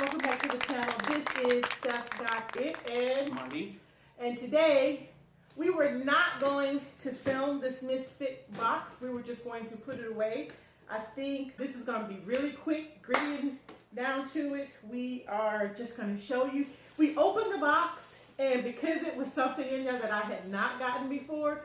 Welcome back to the channel. This is Stephsgotit and Marty. And today we were not going to film this Misfit box. We were just going to put it away. I think this is going to be really quick, getting down to it. We are just going to show you. We opened the box, and because it was something in there that I had not gotten before,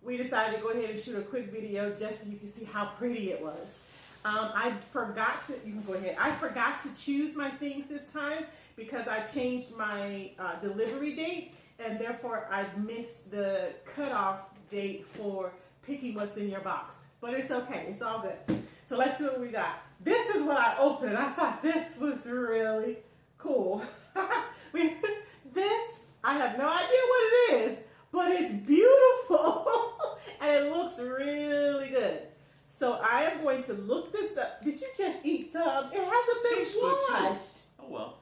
we decided to go ahead and shoot a quick video just so you can see how pretty it was. I forgot to, you can go ahead. I forgot to choose my things this time because I changed my delivery date, and therefore I missed the cutoff date for picking what's in your box. But it's okay, it's all good. So let's see what we got. This is what I opened. I thought this was really cool. This, I have no idea what it is, but it's beautiful and it looks really good. So I am going to look this up. Did you just eat some? It hasn't been washed. Oh well.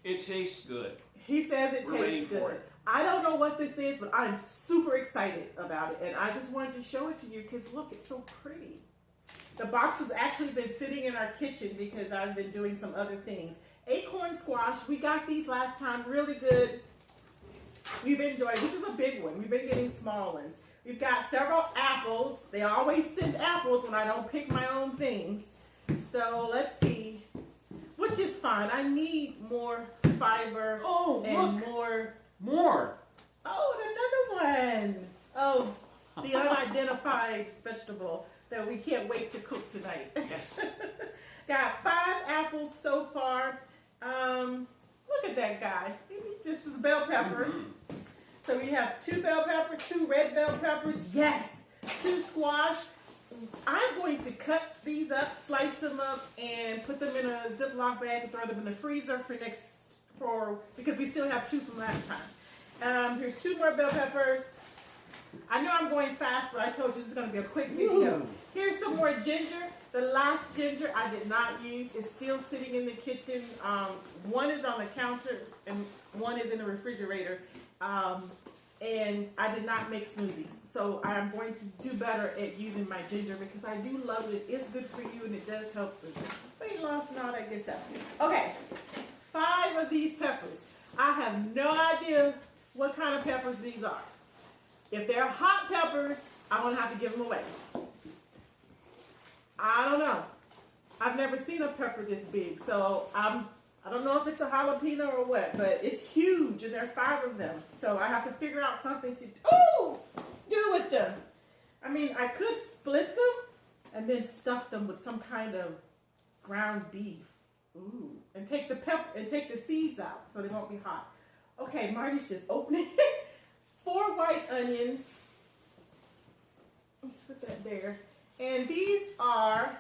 It tastes good. He says it We're tastes good. it. I don't know what this is, but I'm super excited about it. And I just wanted to show it to you because look, it's so pretty. The box has actually been sitting in our kitchen because I've been doing some other things. Acorn Squash, we got these last time, really good. We've enjoyed, this is a big one. We've been getting small ones. We've got several apples. They always send apples when I don't pick my own things. So let's see, which is fine. I need more fiber and look. more. Oh, another one. Oh, the unidentified vegetable that we can't wait to cook tonight. Yes. Got 5 apples so far. Look at that guy. He just is bell peppers. Mm-hmm. So we have 2 bell peppers, 2 red bell peppers, yes, 2 squash. I'm going to cut these up, slice them up, and put them in a Ziploc bag and throw them in the freezer because we still have 2 from last time. Here's 2 more bell peppers. I know I'm going fast, but I told you this is going to be a quick video. Ooh. Here's some more ginger. The last ginger I did not use is still sitting in the kitchen. One is on the counter and one is in the refrigerator. And I did not make smoothies. So I'm going to do better at using my ginger because I do love it. It's good for you and it does help with weight loss and all that good stuff. Okay, 5 of these peppers. I have no idea what kind of peppers these are. If they're hot peppers, I'm going to have to give them away. I don't know. I've never seen a pepper this big, so I don't know if it's a jalapeno or what, but it's huge, and there are 5 of them. So I have to figure out something to do with them. I mean, I could split them and then stuff them with some kind of ground beef. Ooh, and take the pepper and take the seeds out so they won't be hot. Okay, Marty's just opening it. 4 white onions. Let's put that there. And these are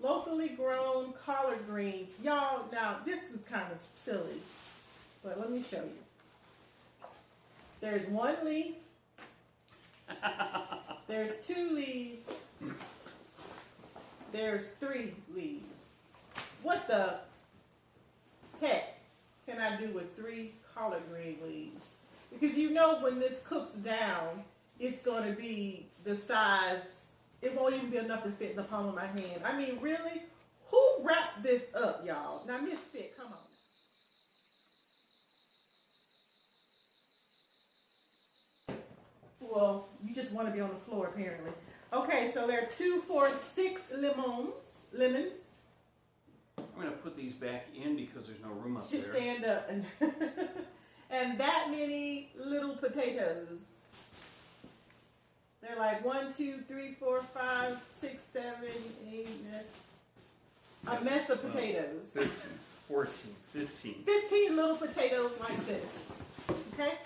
locally grown collard greens. Y'all, now this is kind of silly, but let me show you. There's 1 leaf. There's 2 leaves. There's 3 leaves. What the heck can I do with 3 collard green leaves? Because you know when this cooks down, it's going to be the size. It won't even be enough to fit in the palm of my hand. I mean, really? Who wrapped this up, y'all? Now, Misfit, come on. Well, you just want to be on the floor, apparently. Okay, so there are 2, 4, 6 lemons. I'm going to put these back in because there's no room up Just there. stand up. And that many little potatoes. They're like 1, 2, 3, 4, 5, 6, 7, 8, 9. A mess of potatoes. 15, 14, 15. 15 little potatoes like this. Okay?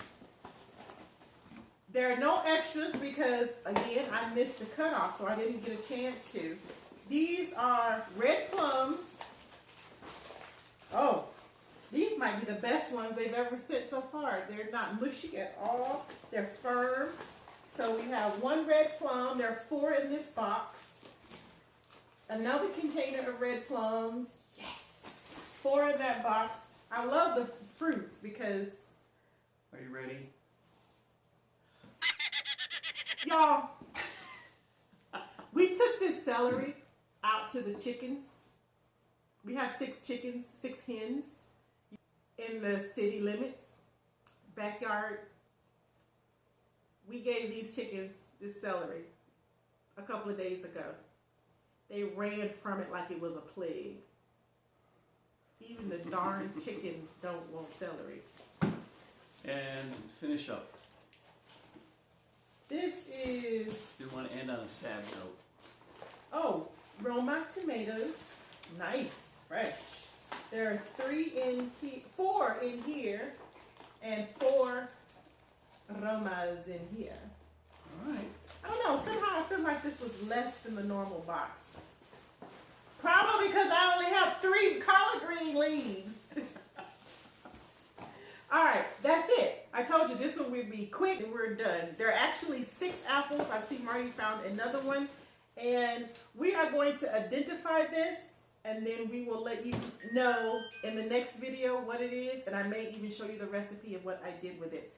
There are no extras because, again, I missed the cutoff, so I didn't get a chance to. These are red plums. Oh, these might be the best ones they've ever sent so far. They're not mushy at all. They're firm. So we have 1 red plum. There are 4 in this box. Another container of red plums. Yes. 4 in that box. I love the fruit because... Are you ready? Y'all, we took this celery out to the chickens We have 6 chickens, 6 hens in the city limits, backyard. We gave these chickens this celery a couple of days ago. They ran from it like it was a plague. Even the darn chickens don't want celery. And finish up. This is... Didn't want to end on a sad note. Oh, Roma tomatoes. Nice, fresh. There are 4 in here, and 4 Romas in here. All right. I don't know, somehow I feel like this was less than the normal box. Probably because I only have 3 collard green leaves. All right, that's it. I told you this one would be quick and we're done. There are actually 6 apples. I see Marty found another one. And we are going to identify this, and then we will let you know in the next video what it is, and I may even show you the recipe of what I did with it.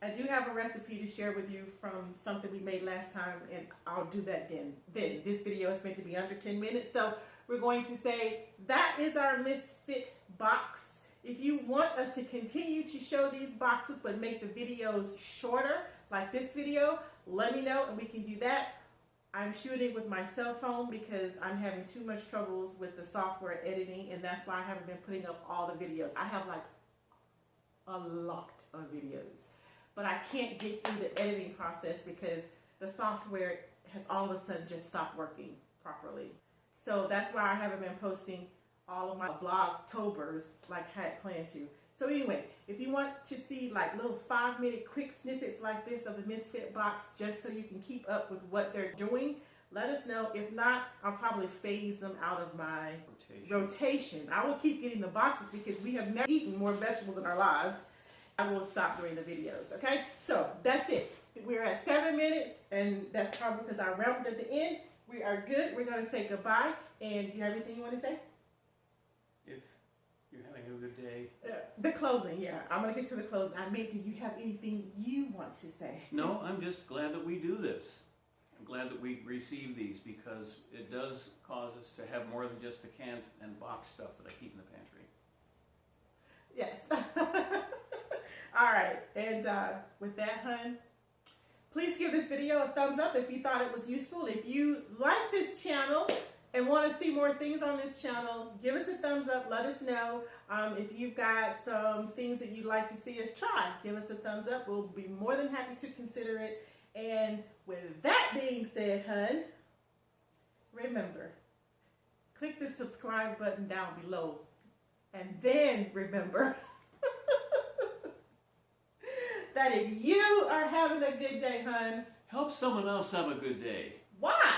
I do have a recipe to share with you from something we made last time, and I'll do that then. This video is meant to be under 10 minutes, so we're going to say that is our Misfit box. If you want us to continue to show these boxes but make the videos shorter, like this video, let me know and we can do that. I'm shooting with my cell phone because I'm having too much troubles with the software editing, and that's why I haven't been putting up all the videos. I have like a lot of videos, but I can't get through the editing process because the software has all of a sudden just stopped working properly. So that's why I haven't been posting all of my vlog-tobers like I had planned to. So anyway, if you want to see like little 5-minute quick snippets like this of the Misfit box, just so you can keep up with what they're doing, let us know. If not, I'll probably phase them out of my rotation. I will keep getting the boxes because we have never eaten more vegetables in our lives. I will stop doing the videos, okay? So that's it. We're at 7 minutes, and that's probably because I rambled at the end. We are good. We're going to say goodbye. And do you have anything you want to say? If you're having a good day. The closing, yeah. I'm going to get to the closing. I mean, do you have anything you want to say? No, I'm just glad that we do this. I'm glad that we receive these because it does cause us to have more than just the cans and box stuff that I keep in the pantry. Yes. All right. And with that, hun, please give this video a thumbs up if you thought it was useful. If you like this channel and want to see more things on this channel, give us a thumbs up. Let us know. If you've got some things that you'd like to see us try, give us a thumbs up. We'll be more than happy to consider it. And with that being said, hun, remember, click the subscribe button down below. And then remember that if you are having a good day, hun, help someone else have a good day. Why?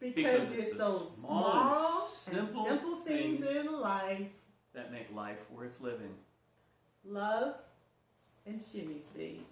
Because it's those small and simple things in life that make life worth living. Love and shimmy speed.